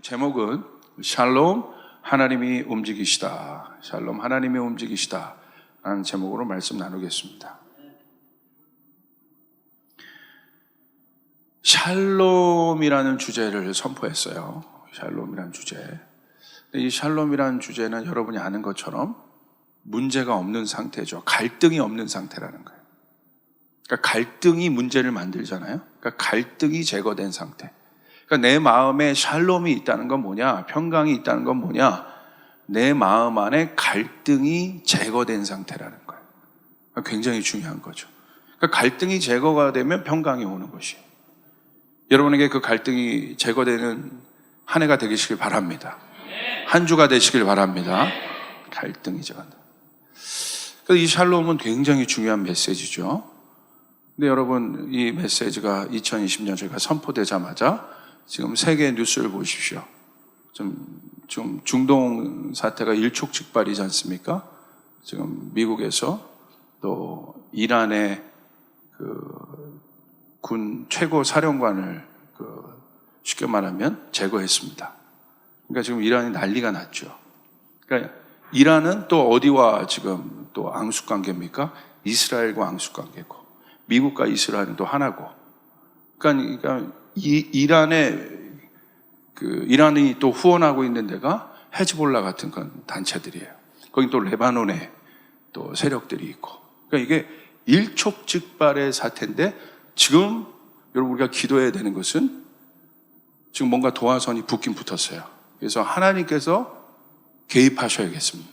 제목은 샬롬 하나님이 움직이시다. 샬롬 하나님이 움직이시다 라는 제목으로 말씀 나누겠습니다. 샬롬이라는 주제를 선포했어요. 샬롬이라는 주제. 근데 이 샬롬이라는 주제는 여러분이 아는 것처럼 문제가 없는 상태죠. 갈등이 없는 상태라는 거예요. 그러니까 갈등이 문제를 만들잖아요. 그러니까 갈등이 제거된 상태. 그러니까 내 마음에 샬롬이 있다는 건 뭐냐? 평강이 있다는 건 뭐냐? 내 마음 안에 갈등이 제거된 상태라는 거예요. 그러니까 굉장히 중요한 거죠. 그러니까 갈등이 제거가 되면 평강이 오는 것이에요. 여러분에게 그 갈등이 제거되는 한 해가 되시길 바랍니다. 한 주가 되시길 바랍니다. 갈등이 제거된다. 그래서 이 샬롬은 굉장히 중요한 메시지죠. 근데 여러분, 이 메시지가 2020년 저희가 선포되자마자 지금 세계 뉴스를 보십시오. 지금 중동 사태가 일촉즉발이지 않습니까? 지금 미국에서 또 이란의 군 최고 사령관을 쉽게 말하면 제거했습니다. 그러니까 지금 이란이 난리가 났죠. 그러니까 이란은 또 어디와 지금 또 앙숙관계입니까? 이스라엘과 앙숙관계고, 미국과 이스라엘은 또 하나고. 그러니까 이란이 또 후원하고 있는 데가 헤즈볼라 같은 단체들이에요. 거기 또 레바논에 또 세력들이 있고. 그러니까 이게 일촉즉발의 사태인데 지금 여러분 우리가 기도해야 되는 것은 지금 뭔가 도화선이 붙긴 붙었어요. 그래서 하나님께서 개입하셔야겠습니다.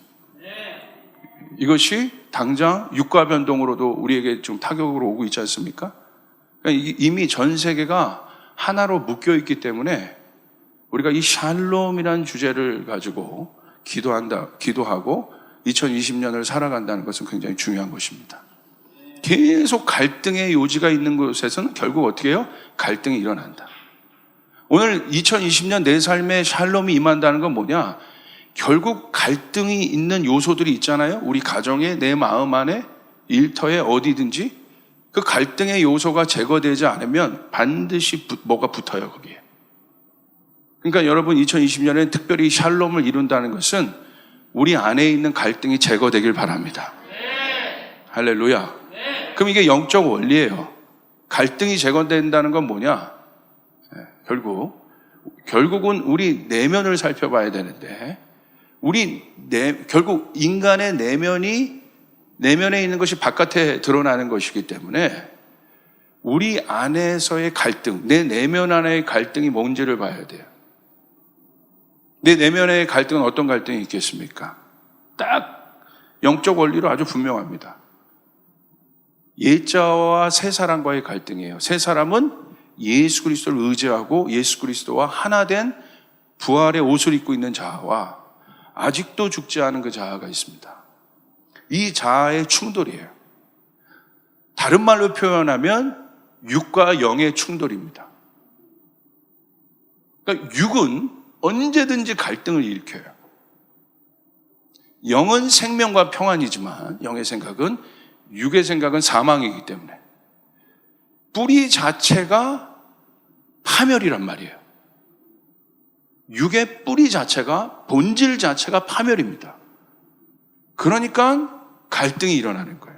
이것이 당장 유가 변동으로도 우리에게 좀 타격으로 오고 있지 않습니까? 그러니까 이미 전 세계가 하나로 묶여 있기 때문에 우리가 이 샬롬이라는 주제를 가지고 기도하고 2020년을 살아간다는 것은 굉장히 중요한 것입니다. 계속 갈등의 요지가 있는 곳에서는 결국 어떻게 해요? 갈등이 일어난다. 오늘 2020년 내 삶에 샬롬이 임한다는 건 뭐냐? 결국 갈등이 있는 요소들이 있잖아요. 우리 가정에, 내 마음 안에, 일터에 어디든지 그 갈등의 요소가 제거되지 않으면 반드시 뭐가 붙어요, 거기에. 그러니까 여러분 2020년에 특별히 샬롬을 이룬다는 것은 우리 안에 있는 갈등이 제거되길 바랍니다. 할렐루야. 그럼 이게 영적 원리예요. 갈등이 제거된다는 건 뭐냐? 결국은 우리 내면을 살펴봐야 되는데 결국 인간의 내면에 있는 것이 바깥에 드러나는 것이기 때문에 우리 안에서의 갈등, 내 내면 안의 갈등이 뭔지를 봐야 돼요. 내 내면의 갈등은 어떤 갈등이 있겠습니까? 딱 영적 원리로 아주 분명합니다. 옛자와 새 사람과의 갈등이에요. 새 사람은 예수 그리스도를 의지하고 예수 그리스도와 하나 된 부활의 옷을 입고 있는 자아와 아직도 죽지 않은 그 자아가 있습니다. 이 자아의 충돌이에요. 다른 말로 표현하면 육과 영의 충돌입니다. 그러니까 육은 언제든지 갈등을 일으켜요. 영은 생명과 평안이지만 육의 생각은 사망이기 때문에 뿌리 자체가 파멸이란 말이에요. 육의 뿌리 자체가, 본질 자체가 파멸입니다. 그러니까 갈등이 일어나는 거예요.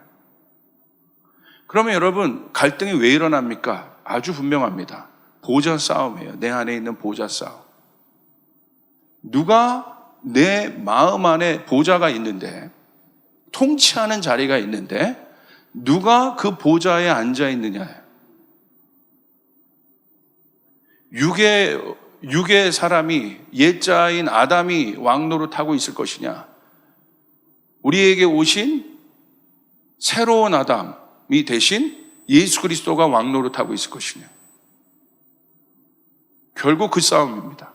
그러면 여러분, 갈등이 왜 일어납니까? 아주 분명합니다. 보좌 싸움이에요. 내 안에 있는 보좌 싸움. 누가 내 마음 안에 보좌가 있는데, 통치하는 자리가 있는데 누가 그 보좌에 앉아 있느냐예요. 육의 사람이, 옛자인 아담이 왕노릇하고 있을 것이냐, 우리에게 오신 새로운 아담이 대신 예수 그리스도가 왕노릇하고 있을 것이냐. 결국 그 싸움입니다.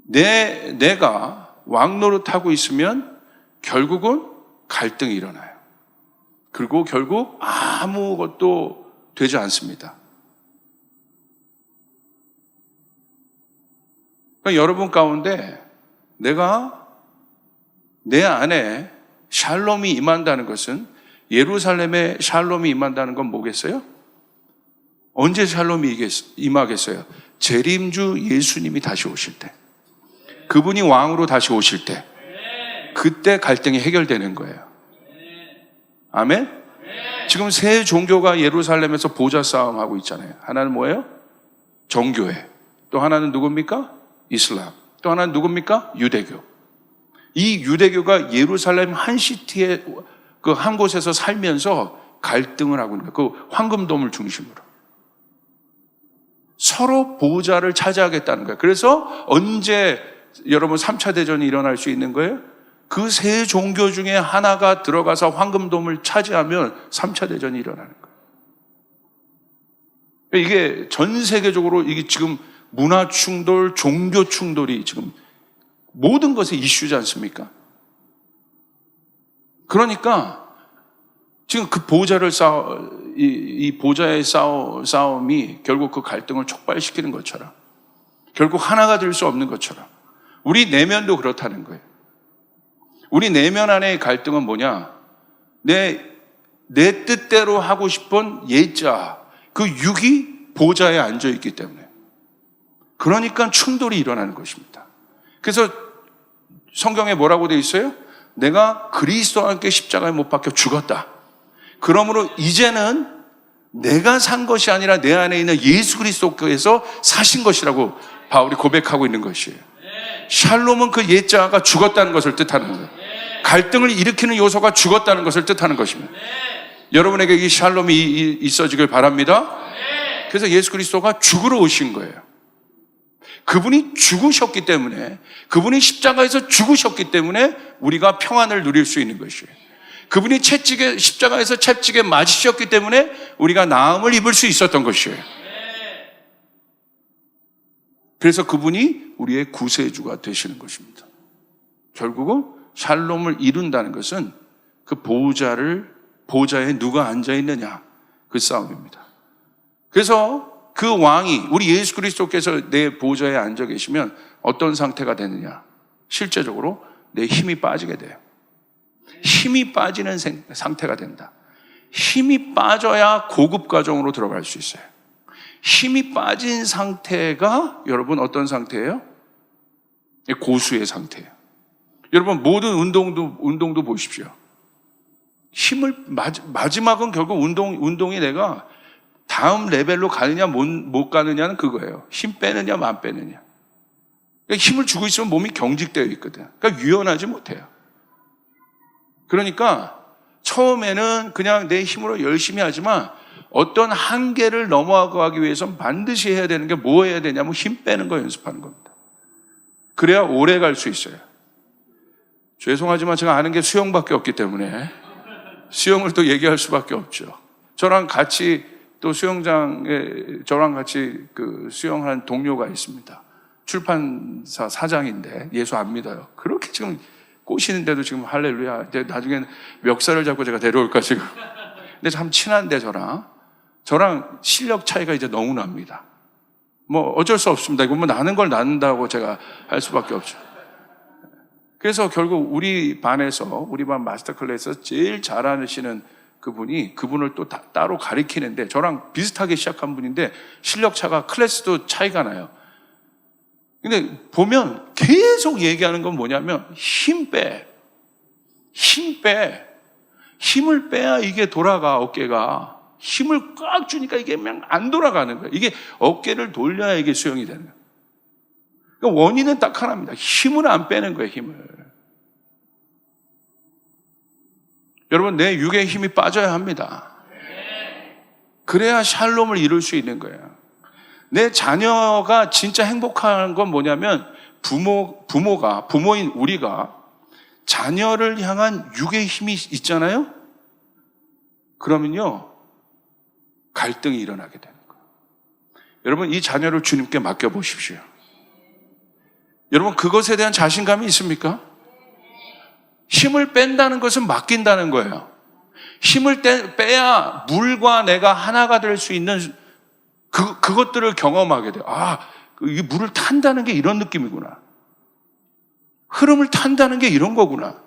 내가 왕노릇하고 있으면 결국은 갈등이 일어나요. 그리고 결국 아무것도 되지 않습니다. 그러니까 여러분 가운데 내가 내 안에 샬롬이 임한다는 것은, 예루살렘에 샬롬이 임한다는 건 뭐겠어요? 언제 샬롬이 임하겠어요? 재림주 예수님이 다시 오실 때, 그분이 왕으로 다시 오실 때, 그때 갈등이 해결되는 거예요. 아멘? 지금 세 종교가 예루살렘에서 보좌 싸움하고 있잖아요. 하나는 뭐예요? 정교회. 또 하나는 누굽니까? 이슬람. 또 하나는 누굽니까? 유대교. 이 유대교가 예루살렘 한 시티에 그 한 곳에서 살면서 갈등을 하고 있는 거예요. 그 황금돔을 중심으로. 서로 보좌를 차지하겠다는 거예요. 그래서 언제 여러분 3차 대전이 일어날 수 있는 거예요? 그 세 종교 중에 하나가 들어가서 황금돔을 차지하면 3차 대전이 일어나는 거예요. 이게 전 세계적으로 이게 지금 문화 충돌, 종교 충돌이 지금 모든 것의 이슈지 않습니까? 그러니까 지금 그 보좌를 이 보좌의 싸움이 결국 그 갈등을 촉발시키는 것처럼, 결국 하나가 될 수 없는 것처럼 우리 내면도 그렇다는 거예요. 우리 내면 안의 갈등은 뭐냐? 내 뜻대로 하고 싶은 예자, 그 육이 보좌에 앉아 있기 때문에. 그러니까 충돌이 일어나는 것입니다. 그래서 성경에 뭐라고 되어 있어요? 내가 그리스도와 함께 십자가에 못 박혀 죽었다. 그러므로 이제는 내가 산 것이 아니라 내 안에 있는 예수 그리스도께서 사신 것이라고 바울이 고백하고 있는 것이에요. 샬롬은 그 예자가 죽었다는 것을 뜻하는 거예요. 갈등을 일으키는 요소가 죽었다는 것을 뜻하는 것입니다. 여러분에게 이 샬롬이 있어지길 바랍니다. 그래서 예수 그리스도가 죽으러 오신 거예요. 그분이 죽으셨기 때문에, 그분이 십자가에서 죽으셨기 때문에 우리가 평안을 누릴 수 있는 것이에요. 그분이 십자가에서 채찍에 맞으셨기 때문에 우리가 나음을 입을 수 있었던 것이에요. 그래서 그분이 우리의 구세주가 되시는 것입니다. 결국은 샬롬을 이룬다는 것은 그 보좌에 누가 앉아 있느냐, 그 싸움입니다. 그래서 그 왕이, 우리 예수 그리스도께서 내 보좌에 앉아 계시면 어떤 상태가 되느냐? 실제적으로 내 힘이 빠지게 돼요. 힘이 빠지는 상태가 된다. 힘이 빠져야 고급 과정으로 들어갈 수 있어요. 힘이 빠진 상태가 여러분 어떤 상태예요? 고수의 상태예요. 여러분 모든 운동도 보십시오. 마지막은 결국 운동이 내가 다음 레벨로 가느냐 못 가느냐는 그거예요. 힘 빼느냐 안 빼느냐. 그러니까 힘을 주고 있으면 몸이 경직되어 있거든. 그러니까 유연하지 못해요. 그러니까 처음에는 그냥 내 힘으로 열심히 하지만 어떤 한계를 넘어가기 위해서는 반드시 해야 되는 게 뭐 해야 되냐면 힘 빼는 거 연습하는 겁니다. 그래야 오래 갈 수 있어요. 죄송하지만 제가 아는 게 수영밖에 없기 때문에 수영을 또 얘기할 수밖에 없죠. 저랑 같이 또 수영장에 저랑 같이 그 수영하는 동료가 있습니다. 출판사 사장인데 예수 안 믿어요. 그렇게 지금 꼬시는데도 지금 할렐루야. 나중에는 멱살을 잡고 제가 데려올까 지금. 근데 참 친한데 저랑 실력 차이가 이제 너무 납니다. 뭐 어쩔 수 없습니다. 이거 뭐 나는 걸 낳는다고 제가 할 수밖에 없죠. 그래서 결국 우리 반 마스터 클래스에서 제일 잘하시는 그분을 또 따로 가리키는데 저랑 비슷하게 시작한 분인데 실력 차가 클래스도 차이가 나요. 근데 보면 계속 얘기하는 건 뭐냐면 힘 빼. 힘을 빼야 이게 돌아가, 어깨가. 힘을 꽉 주니까 이게 그냥 안 돌아가는 거예요. 이게 어깨를 돌려야 이게 수영이 되는 거예요. 그러니까 원인은 딱 하나입니다. 힘을 안 빼는 거예요, 힘을. 여러분, 내 육의 힘이 빠져야 합니다. 그래야 샬롬을 이룰 수 있는 거예요. 내 자녀가 진짜 행복한 건 뭐냐면 부모인 우리가 자녀를 향한 육의 힘이 있잖아요? 그러면요, 갈등이 일어나게 되는 거예요. 여러분, 이 자녀를 주님께 맡겨보십시오. 여러분, 그것에 대한 자신감이 있습니까? 힘을 뺀다는 것은 맡긴다는 거예요. 힘을 빼야 물과 내가 하나가 될 수 있는 그것들을 경험하게 돼요. 이 물을 탄다는 게 이런 느낌이구나. 흐름을 탄다는 게 이런 거구나.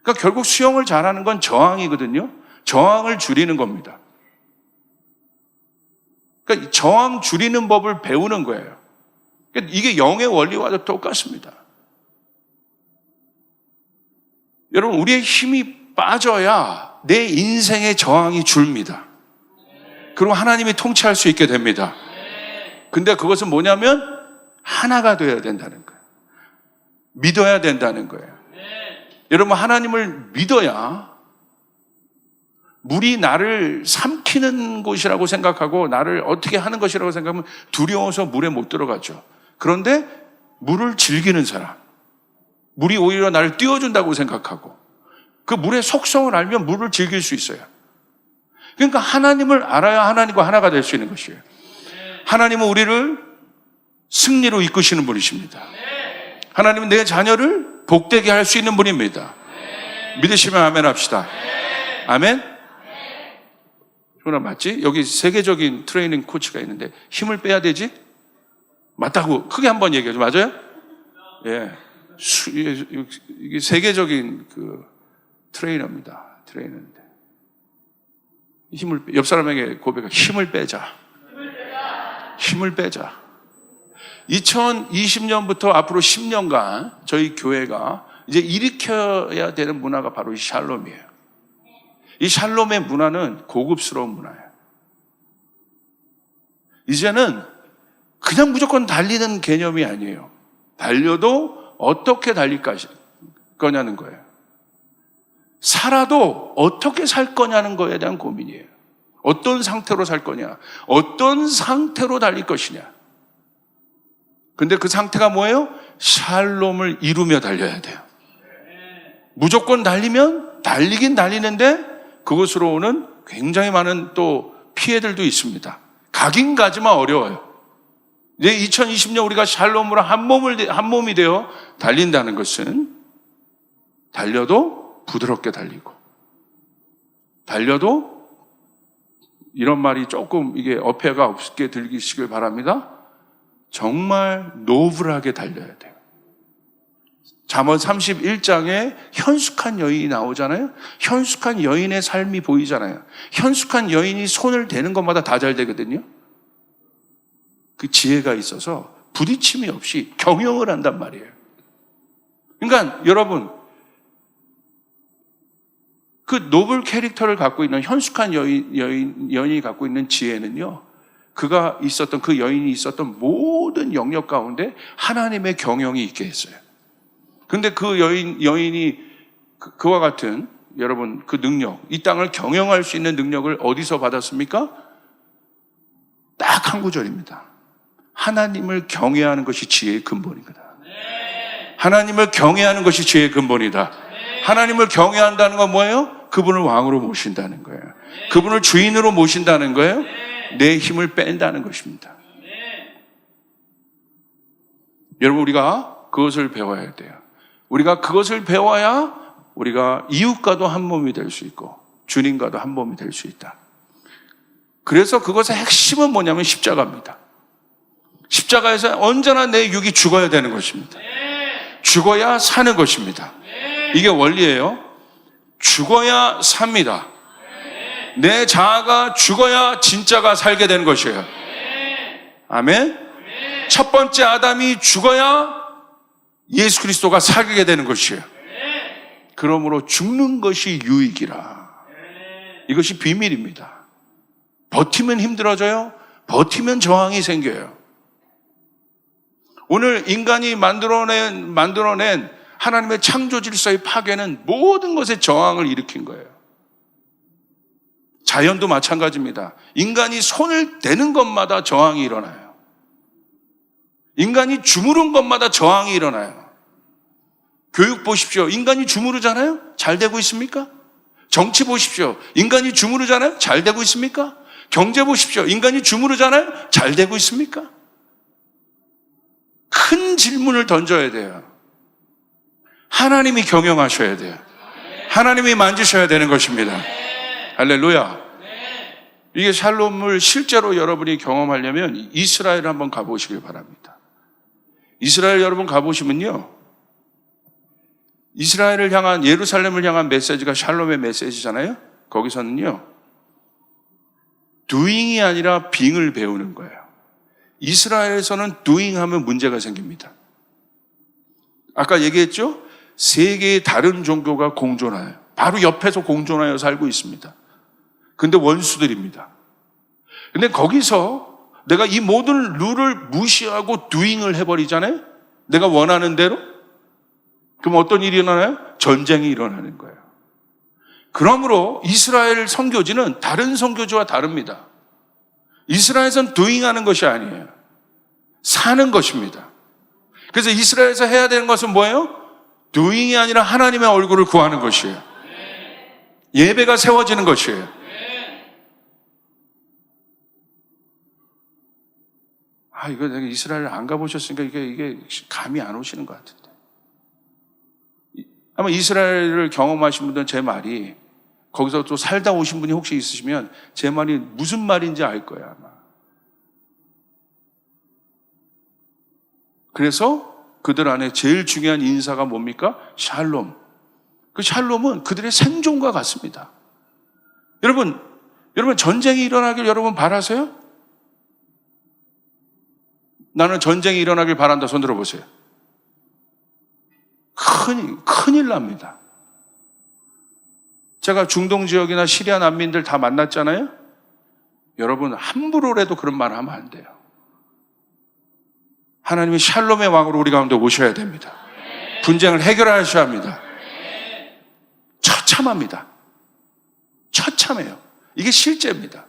그러니까 결국 수영을 잘하는 건 저항이거든요. 저항을 줄이는 겁니다. 그러니까 저항 줄이는 법을 배우는 거예요. 그러니까 이게 영의 원리와도 똑같습니다. 여러분, 우리의 힘이 빠져야 내 인생의 저항이 줄입니다. 그리고 하나님이 통치할 수 있게 됩니다. 근데 그것은 뭐냐면 하나가 되어야 된다는 거예요. 믿어야 된다는 거예요. 여러분, 하나님을 믿어야 물이 나를 삼키는 곳이라고 생각하고 나를 어떻게 하는 것이라고 생각하면 두려워서 물에 못 들어가죠. 그런데 물을 즐기는 사람, 물이 오히려 나를 띄워준다고 생각하고 그 물의 속성을 알면 물을 즐길 수 있어요. 그러니까 하나님을 알아야 하나님과 하나가 될 수 있는 것이에요. 하나님은 우리를 승리로 이끄시는 분이십니다. 하나님은 내 자녀를 복되게 할 수 있는 분입니다. 믿으시면 아멘 합시다. 아멘? 그러나 맞지? 여기 세계적인 트레이닝 코치가 있는데 힘을 빼야 되지? 맞다고 크게 한번 얘기해줘. 맞아요? 예. 이게 세계적인 그 트레이너입니다. 트레이너인데. 옆 사람에게 고백해. 힘을 빼자. 힘을 빼자. 2020년부터 앞으로 10년간 저희 교회가 이제 일으켜야 되는 문화가 바로 이 샬롬이에요. 이 샬롬의 문화는 고급스러운 문화예요. 이제는 그냥 무조건 달리는 개념이 아니에요. 달려도 어떻게 달릴 거냐는 거예요. 살아도 어떻게 살 거냐는 거에 대한 고민이에요. 어떤 상태로 살 거냐, 어떤 상태로 달릴 것이냐. 근데 그 상태가 뭐예요? 샬롬을 이루며 달려야 돼요. 무조건 달리면 달리긴 달리는데 그것으로 오는 굉장히 많은 또 피해들도 있습니다. 가긴 가지만 어려워요. 이제 2020년 우리가 샬롬으로 한 몸이 되어 달린다는 것은 달려도 부드럽게 달리고, 달려도 이런 말이 조금 이게 어폐가 없게 들리시길 바랍니다. 정말 노블하게 달려야 돼요. 잠언 31장에 현숙한 여인이 나오잖아요. 현숙한 여인의 삶이 보이잖아요. 현숙한 여인이 손을 대는 것마다 다 잘 되거든요. 그 지혜가 있어서 부딪힘이 없이 경영을 한단 말이에요. 그러니까 여러분, 그 노블 캐릭터를 갖고 있는 현숙한 여인이 갖고 있는 지혜는요, 그가 있었던, 그 여인이 있었던 모든 영역 가운데 하나님의 경영이 있게 했어요. 근데 그 여인이 그와 같은, 여러분, 그 능력, 이 땅을 경영할 수 있는 능력을 어디서 받았습니까? 딱 한 구절입니다. 하나님을 경외하는 것이 지혜의 근본이다. 하나님을 경외하는 것이 지혜의 근본이다. 하나님을 경외한다는 건 뭐예요? 그분을 왕으로 모신다는 거예요. 그분을 주인으로 모신다는 거예요. 내 힘을 뺀다는 것입니다. 여러분, 우리가 그것을 배워야 돼요. 우리가 그것을 배워야 우리가 이웃과도 한 몸이 될 수 있고 주님과도 한 몸이 될 수 있다. 그래서 그것의 핵심은 뭐냐면 십자가입니다. 십자가에서 언제나 내 육이 죽어야 되는 것입니다. 죽어야 사는 것입니다. 이게 원리예요. 죽어야 삽니다. 내 자아가 죽어야 진짜가 살게 되는 것이에요. 아멘. 첫 번째 아담이 죽어야 예수 그리스도가 살게 되는 것이에요. 그러므로 죽는 것이 유익이라. 이것이 비밀입니다. 버티면 힘들어져요. 버티면 저항이 생겨요. 오늘 인간이 만들어낸 하나님의 창조 질서의 파괴는 모든 것에 저항을 일으킨 거예요. 자연도 마찬가지입니다. 인간이 손을 대는 것마다 저항이 일어나요. 인간이 주무른 것마다 저항이 일어나요. 교육 보십시오. 인간이 주무르잖아요? 잘 되고 있습니까? 정치 보십시오. 인간이 주무르잖아요? 잘 되고 있습니까? 경제 보십시오. 인간이 주무르잖아요? 잘 되고 있습니까? 큰 질문을 던져야 돼요. 하나님이 경영하셔야 돼요. 하나님이 만지셔야 되는 것입니다. 할렐루야. 이게 샬롬을 실제로 여러분이 경험하려면 이스라엘 한번 가보시길 바랍니다. 이스라엘 여러분 가보시면요, 이스라엘을 향한, 예루살렘을 향한 메시지가 샬롬의 메시지잖아요. 거기서는요, doing이 아니라 being을 배우는 거예요. 이스라엘에서는 doing 하면 문제가 생깁니다. 아까 얘기했죠? 세 개의 다른 종교가 공존하여 바로 옆에서 공존하여 살고 있습니다. 근데 원수들입니다. 근데 거기서 내가 이 모든 룰을 무시하고 doing을 해버리잖아요? 내가 원하는 대로? 그럼 어떤 일이 일어나요? 전쟁이 일어나는 거예요. 그러므로 이스라엘 선교지는 다른 선교지와 다릅니다. 이스라엘에서는 doing하는 것이 아니에요. 사는 것입니다. 그래서 이스라엘에서 해야 되는 것은 뭐예요? doing이 아니라 하나님의 얼굴을 구하는 것이에요. 예배가 세워지는 것이에요. 이거 내가 이스라엘 안 가보셨으니까 이게 감이 안 오시는 것 같은데. 아마 이스라엘을 경험하신 분들은 제 말이, 거기서 또 살다 오신 분이 혹시 있으시면 제 말이 무슨 말인지 알 거예요, 아마. 그래서 그들 안에 제일 중요한 인사가 뭡니까? 샬롬. 그 샬롬은 그들의 생존과 같습니다. 여러분 전쟁이 일어나길 여러분 바라세요? 나는 전쟁이 일어나길 바란다. 손 들어보세요. 큰일 납니다. 제가 중동 지역이나 시리아 난민들 다 만났잖아요. 여러분 함부로라도 그런 말 하면 안 돼요. 하나님이 샬롬의 왕으로 우리 가운데 오셔야 됩니다. 분쟁을 해결하셔야 합니다. 처참합니다. 처참해요. 이게 실제입니다.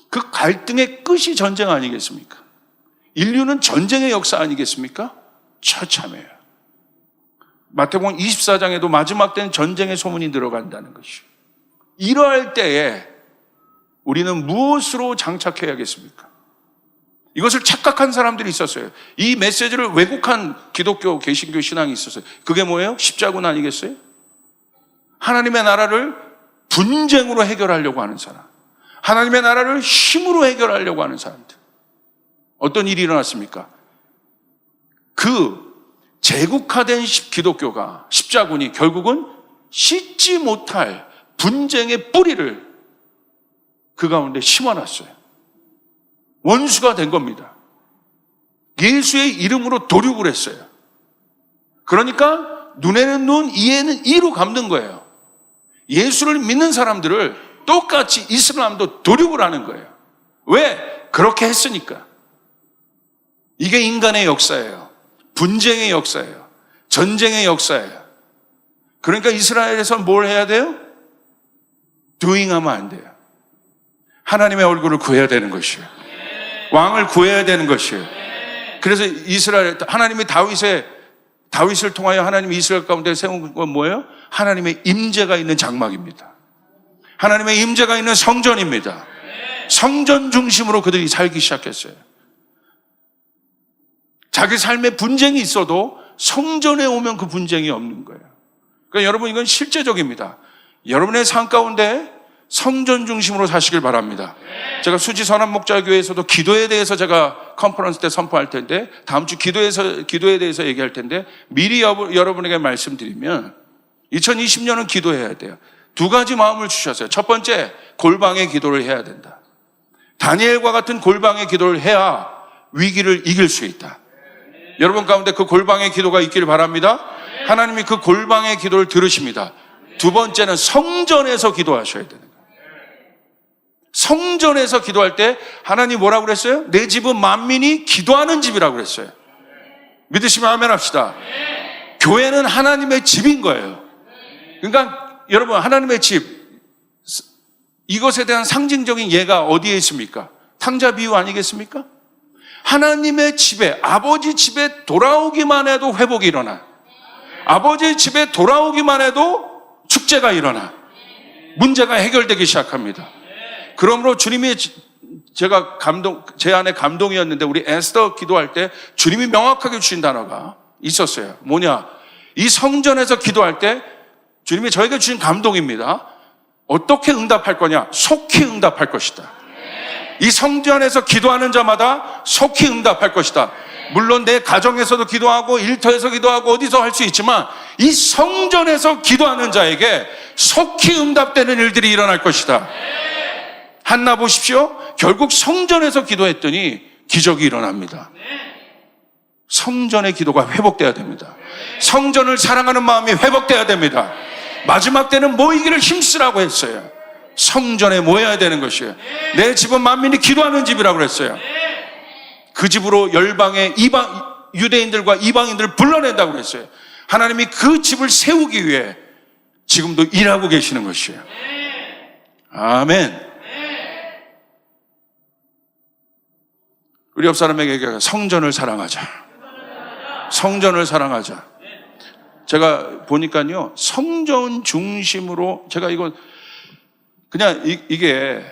그 갈등의 끝이 전쟁 아니겠습니까? 인류는 전쟁의 역사 아니겠습니까? 처참해요. 마태복음 24장에도 마지막 때는 전쟁의 소문이 들어간다는 것이요. 이러할 때에 우리는 무엇으로 장착해야겠습니까? 이것을 착각한 사람들이 있었어요. 이 메시지를 왜곡한 기독교 개신교 신앙이 있었어요. 그게 뭐예요? 십자군 아니겠어요? 하나님의 나라를 분쟁으로 해결하려고 하는 사람, 하나님의 나라를 힘으로 해결하려고 하는 사람들. 어떤 일이 일어났습니까? 그 제국화된 기독교가, 십자군이 결국은 씻지 못할 분쟁의 뿌리를 그 가운데 심어놨어요. 원수가 된 겁니다. 예수의 이름으로 도륙을 했어요. 그러니까 눈에는 눈, 이에는 이로 감는 거예요. 예수를 믿는 사람들을 똑같이 이슬람도 도륙을 하는 거예요. 왜? 그렇게 했으니까. 이게 인간의 역사예요. 분쟁의 역사예요. 전쟁의 역사예요. 그러니까 이스라엘에서 뭘 해야 돼요? doing하면 안 돼요. 하나님의 얼굴을 구해야 되는 것이에요. 왕을 구해야 되는 것이에요. 그래서 이스라엘, 하나님이 다윗을 통하여 하나님이 이스라엘 가운데 세운 건 뭐예요? 하나님의 임재가 있는 장막입니다. 하나님의 임재가 있는 성전입니다. 성전 중심으로 그들이 살기 시작했어요. 자기 삶에 분쟁이 있어도 성전에 오면 그 분쟁이 없는 거예요. 그러니까 여러분, 이건 실제적입니다. 여러분의 삶 가운데 성전 중심으로 사시길 바랍니다. 제가 수지 선한목자교회에서도 기도에 대해서 제가 컨퍼런스 때 선포할 텐데, 다음 주 기도에 대해서 얘기할 텐데, 미리 여러분에게 말씀드리면 2020년은 기도해야 돼요. 두 가지 마음을 주셨어요. 첫 번째, 골방의 기도를 해야 된다. 다니엘과 같은 골방의 기도를 해야 위기를 이길 수 있다. 여러분 가운데 그 골방의 기도가 있기를 바랍니다. 하나님이 그 골방의 기도를 들으십니다. 두 번째는 성전에서 기도하셔야 되는 거예요. 성전에서 기도할 때 하나님 뭐라고 그랬어요? 내 집은 만민이 기도하는 집이라고 그랬어요. 믿으시면 아멘 합시다. 교회는 하나님의 집인 거예요. 그러니까 여러분, 하나님의 집, 이것에 대한 상징적인 예가 어디에 있습니까? 탕자 비유 아니겠습니까? 하나님의 집에, 아버지 집에 돌아오기만 해도 회복이 일어나. 아버지 집에 돌아오기만 해도 축제가 일어나. 문제가 해결되기 시작합니다. 그러므로 주님이, 제 안에 감동이었는데, 우리 에스더 기도할 때 주님이 명확하게 주신 단어가 있었어요. 뭐냐? 이 성전에서 기도할 때 주님이 저에게 주신 감동입니다. 어떻게 응답할 거냐? 속히 응답할 것이다. 이 성전에서 기도하는 자마다 속히 응답할 것이다. 물론 내 가정에서도 기도하고 일터에서 기도하고 어디서 할 수 있지만, 이 성전에서 기도하는 자에게 속히 응답되는 일들이 일어날 것이다. 한나 보십시오. 결국 성전에서 기도했더니 기적이 일어납니다. 성전의 기도가 회복돼야 됩니다. 성전을 사랑하는 마음이 회복돼야 됩니다. 마지막 때는 모이기를 힘쓰라고 했어요. 성전에 모여야 되는 것이에요. 내 집은 만민이 기도하는 집이라고 그랬어요. 그 집으로 열방의 유대인들과 이방인들을 불러낸다고 그랬어요. 하나님이 그 집을 세우기 위해 지금도 일하고 계시는 것이에요. 아멘. 우리 옆 사람에게 얘기해요. 성전을 사랑하자. 성전을 사랑하자. 제가 보니까요, 성전 중심으로, 제가 이거 그냥 이게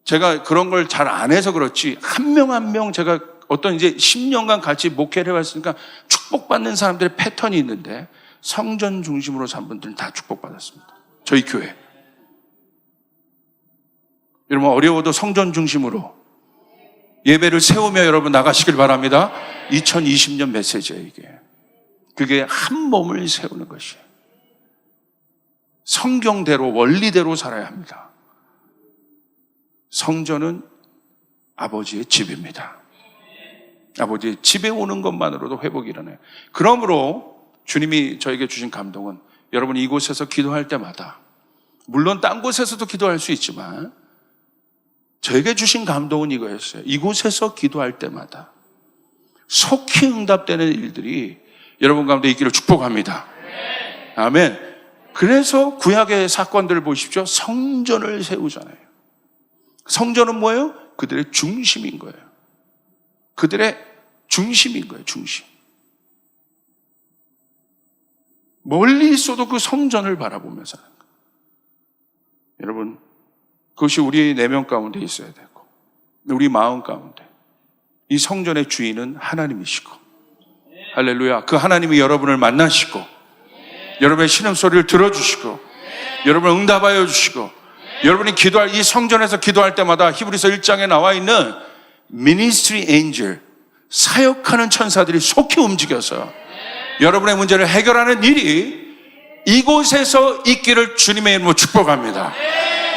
제가 그런 걸 잘 안 해서 그렇지, 한 명 한 명 제가 어떤 이제 10년간 같이 목회를 해왔으니까 축복받는 사람들의 패턴이 있는데, 성전 중심으로 산 분들은 다 축복받았습니다. 저희 교회. 여러분, 어려워도 성전 중심으로 예배를 세우며 여러분 나가시길 바랍니다. 2020년 메시지예요, 이게. 그게 한 몸을 세우는 것이에요. 성경대로, 원리대로 살아야 합니다. 성전은 아버지의 집입니다. 아버지의 집에 오는 것만으로도 회복이 일어나요. 그러므로 주님이 저에게 주신 감동은, 여러분 이곳에서 기도할 때마다, 물론 딴 곳에서도 기도할 수 있지만 저에게 주신 감동은 이거였어요. 이곳에서 기도할 때마다 속히 응답되는 일들이 여러분 가운데 있기를 축복합니다. 아멘. 그래서 구약의 사건들을 보십시오. 성전을 세우잖아요. 성전은 뭐예요? 그들의 중심인 거예요. 그들의 중심인 거예요. 중심. 멀리 있어도 그 성전을 바라보면서 사는 거예요. 여러분, 그것이 우리 내면 가운데 있어야 되고, 우리 마음 가운데. 이 성전의 주인은 하나님이시고, 할렐루야. 그 하나님이 여러분을 만나시고, 여러분의 신음소리를 들어주시고, 여러분을 응답하여 주시고, 여러분이 기도할, 이 성전에서 기도할 때마다 히브리서 1장에 나와 있는 미니스트리 엔젤, 사역하는 천사들이 속히 움직여서 여러분의 문제를 해결하는 일이 이곳에서 있기를 주님의 이름으로 축복합니다.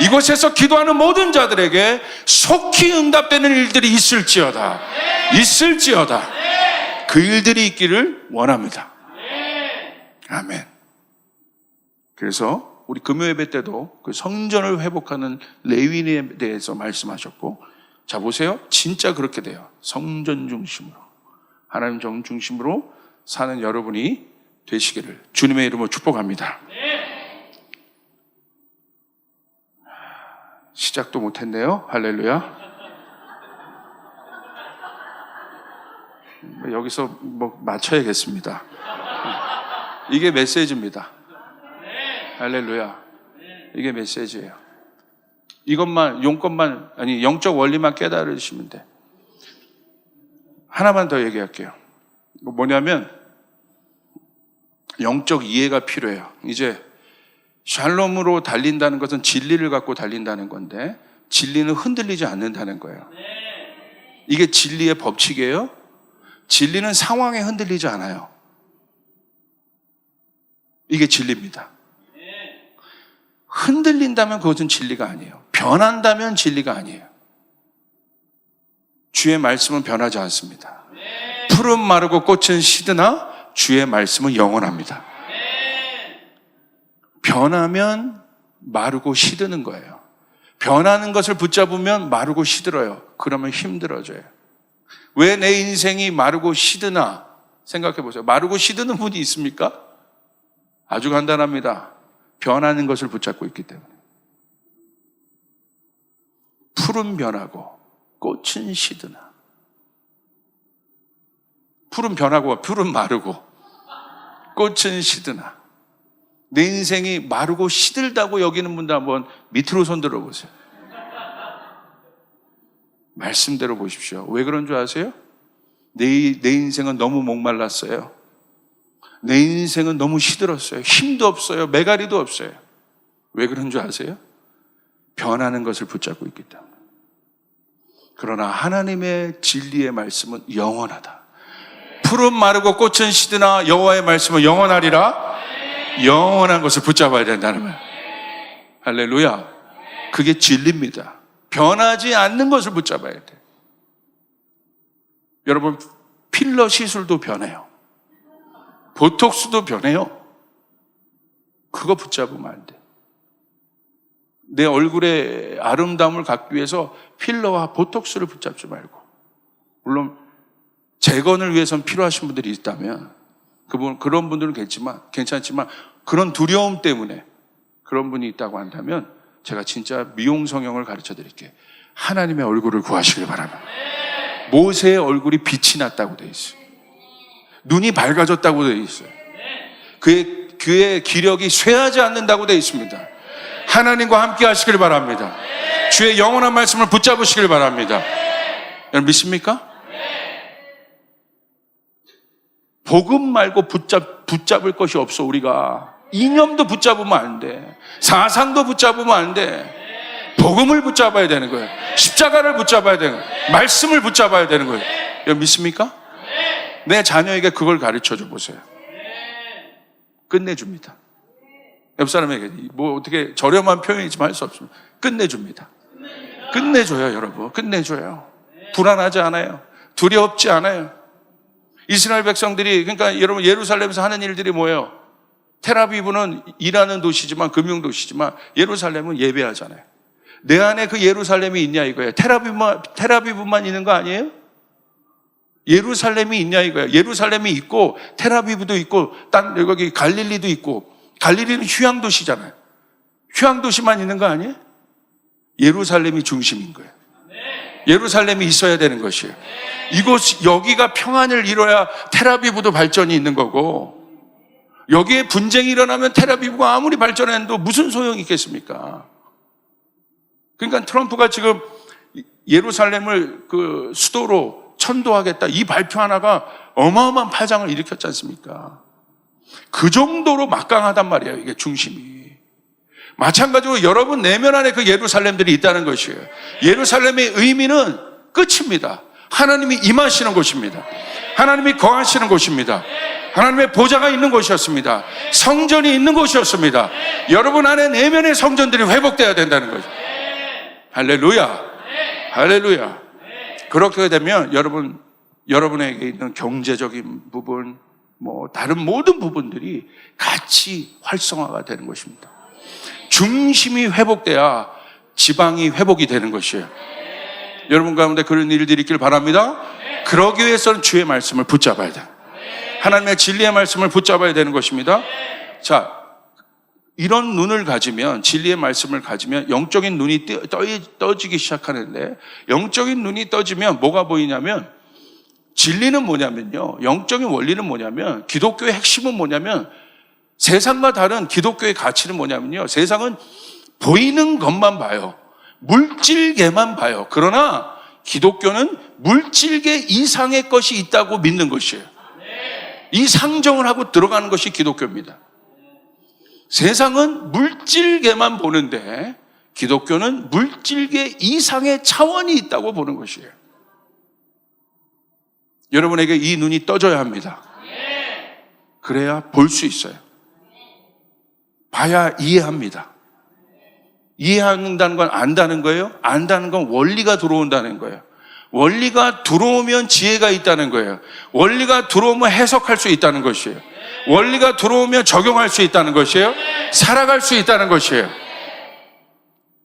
이곳에서 기도하는 모든 자들에게 속히 응답되는 일들이 있을지어다. 그 일들이 있기를 원합니다. 아멘. 그래서 우리 금요예배 때도 그 성전을 회복하는 레위인에 대해서 말씀하셨고, 자 보세요. 진짜 그렇게 돼요. 성전 중심으로, 하나님 정 중심으로 사는 여러분이 되시기를 주님의 이름으로 축복합니다. 시작도 못했네요. 할렐루야. 여기서 뭐 맞춰야겠습니다. 이게 메시지입니다. 할렐루야. 이게 메시지예요. 이것만, 용것만, 아니 영적 원리만 깨달으시면 돼. 하나만 더 얘기할게요. 뭐냐면 영적 이해가 필요해요. 이제 샬롬으로 달린다는 것은 진리를 갖고 달린다는 건데, 진리는 흔들리지 않는다는 거예요. 이게 진리의 법칙이에요. 진리는 상황에 흔들리지 않아요. 이게 진리입니다. 흔들린다면 그것은 진리가 아니에요. 변한다면 진리가 아니에요. 주의 말씀은 변하지 않습니다. 푸른 마르고 꽃은 시드나 주의 말씀은 영원합니다. 변하면 마르고 시드는 거예요. 변하는 것을 붙잡으면 마르고 시들어요. 그러면 힘들어져요. 왜 내 인생이 마르고 시드나 생각해 보세요. 마르고 시드는 분이 있습니까? 아주 간단합니다. 변하는 것을 붙잡고 있기 때문에. 풀은 변하고 꽃은 시드나. 풀은 변하고 풀은 마르고 꽃은 시드나. 내 인생이 마르고 시들다고 여기는 분들 한번 밑으로 손 들어보세요. 말씀대로 보십시오. 왜 그런 줄 아세요? 내 인생은 너무 목말랐어요. 내 인생은 너무 시들었어요. 힘도 없어요. 메가리도 없어요. 왜 그런 줄 아세요? 변하는 것을 붙잡고 있기 때문에. 그러나 하나님의 진리의 말씀은 영원하다. 풀은 마르고 꽃은 시드나 여호와의 말씀은 영원하리라. 영원한 것을 붙잡아야 된다는 말. 할렐루야. 그게 진리입니다. 변하지 않는 것을 붙잡아야 돼. 여러분, 필러 시술도 변해요. 보톡스도 변해요. 그거 붙잡으면 안 돼. 내 얼굴의 아름다움을 갖기 위해서 필러와 보톡스를 붙잡지 말고, 물론 재건을 위해서는 필요하신 분들이 있다면 그런 분들은 괜찮지만 그런 두려움 때문에 그런 분이 있다고 한다면 제가 진짜 미용 성형을 가르쳐 드릴게요. 하나님의 얼굴을 구하시길 바랍니다. 모세의 얼굴이 빛이 났다고 돼 있어요. 눈이 밝아졌다고 돼 있어요. 그의 기력이 쇠하지 않는다고 돼 있습니다. 하나님과 함께 하시길 바랍니다. 주의 영원한 말씀을 붙잡으시길 바랍니다. 여러분 믿습니까? 복음 말고 붙잡을 것이 없어. 우리가 이념도 붙잡으면 안 돼. 사상도 붙잡으면 안 돼. 복음을 붙잡아야 되는 거예요. 십자가를 붙잡아야 되는 거예요. 말씀을 붙잡아야 되는 거예요. 여러분 믿습니까? 내 자녀에게 그걸 가르쳐줘 보세요. 끝내줍니다. 옆 사람에게 뭐 어떻게 저렴한 표현이지만 할 수 없습니다. 끝내줍니다. 끝내줘요, 여러분. 끝내줘요. 불안하지 않아요. 두렵지 않아요. 이스라엘 백성들이, 그러니까 여러분 예루살렘에서 하는 일들이 뭐예요? 텔아비브는 일하는 도시지만, 금융 도시지만 예루살렘은 예배하잖아요. 내 안에 그 예루살렘이 있냐 이거예요. 텔아비브만 있는 거 아니에요? 예루살렘이 있냐 이거예요. 예루살렘이 있고 텔아비브도 있고 여기 갈릴리도 있고, 갈릴리는 휴양 도시잖아요. 휴양 도시만 있는 거 아니에요? 예루살렘이 중심인 거예요. 예루살렘이 있어야 되는 것이에요. 여기가 평안을 이뤄야 텔아비브도 발전이 있는 거고, 여기에 분쟁이 일어나면 텔아비브가 아무리 발전해도 무슨 소용이 있겠습니까? 그러니까 트럼프가 지금 예루살렘을 그 수도로 천도하겠다, 이 발표 하나가 어마어마한 파장을 일으켰지 않습니까? 그 정도로 막강하단 말이에요, 이게 중심이. 마찬가지로 여러분 내면 안에 그 예루살렘들이 있다는 것이에요. 예루살렘의 의미는 끝입니다. 하나님이 임하시는 곳입니다. 하나님이 거하시는 곳입니다. 하나님의 보좌가 있는 곳이었습니다. 성전이 있는 곳이었습니다. 여러분 안에 내면의 성전들이 회복되어야 된다는 거죠. 할렐루야. 할렐루야. 그렇게 되면 여러분에게 있는 경제적인 부분, 다른 모든 부분들이 같이 활성화가 되는 것입니다. 중심이 회복돼야 지방이 회복이 되는 것이에요. 여러분 가운데 그런 일들이 있길 바랍니다. 그러기 위해서는 주의 말씀을 붙잡아야 돼요. 하나님의 진리의 말씀을 붙잡아야 되는 것입니다. 자, 이런 눈을 가지면, 진리의 말씀을 가지면 영적인 눈이 떠지기 시작하는데, 영적인 눈이 떠지면 뭐가 보이냐면, 진리는 뭐냐면요, 영적인 원리는 뭐냐면, 기독교의 핵심은 뭐냐면, 세상과 다른 기독교의 가치는 뭐냐면요, 세상은 보이는 것만 봐요. 물질계만 봐요. 그러나 기독교는 물질계 이상의 것이 있다고 믿는 것이에요. 이 상정을 하고 들어가는 것이 기독교입니다. 세상은 물질계만 보는데 기독교는 물질계 이상의 차원이 있다고 보는 것이에요. 여러분에게 이 눈이 떠져야 합니다. 그래야 볼 수 있어요. 봐야 이해합니다. 이해한다는 건 안다는 거예요. 안다는 건 원리가 들어온다는 거예요. 원리가 들어오면 지혜가 있다는 거예요. 원리가 들어오면 해석할 수 있다는 것이에요. 원리가 들어오면 적용할 수 있다는 것이에요. 살아갈 수 있다는 것이에요.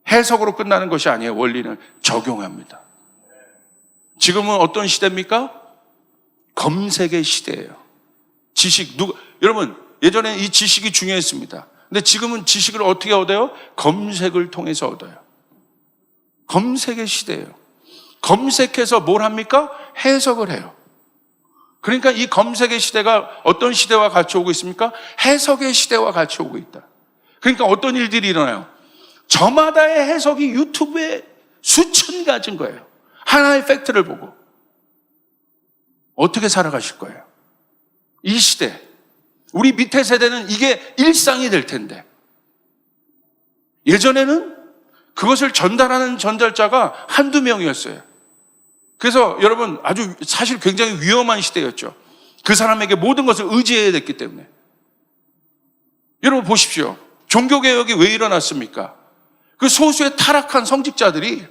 해석으로 끝나는 것이 아니에요. 원리는 적용합니다. 지금은 어떤 시대입니까? 검색의 시대예요. 여러분, 예전에 이 지식이 중요했습니다. 근데 지금은 지식을 어떻게 얻어요? 검색을 통해서 얻어요. 검색의 시대예요. 검색해서 뭘 합니까? 해석을 해요. 그러니까 이 검색의 시대가 어떤 시대와 같이 오고 있습니까? 해석의 시대와 같이 오고 있다. 그러니까 어떤 일들이 일어나요? 저마다의 해석이 유튜브에 수천 가지인 거예요. 하나의 팩트를 보고. 어떻게 살아가실 거예요? 이 시대. 우리 밑에 세대는 이게 일상이 될 텐데, 예전에는 그것을 전달하는 전달자가 한두 명이었어요. 그래서 여러분 아주 사실 굉장히 위험한 시대였죠. 그 사람에게 모든 것을 의지해야 됐기 때문에. 여러분 보십시오. 종교개혁이 왜 일어났습니까? 그 소수의 타락한 성직자들이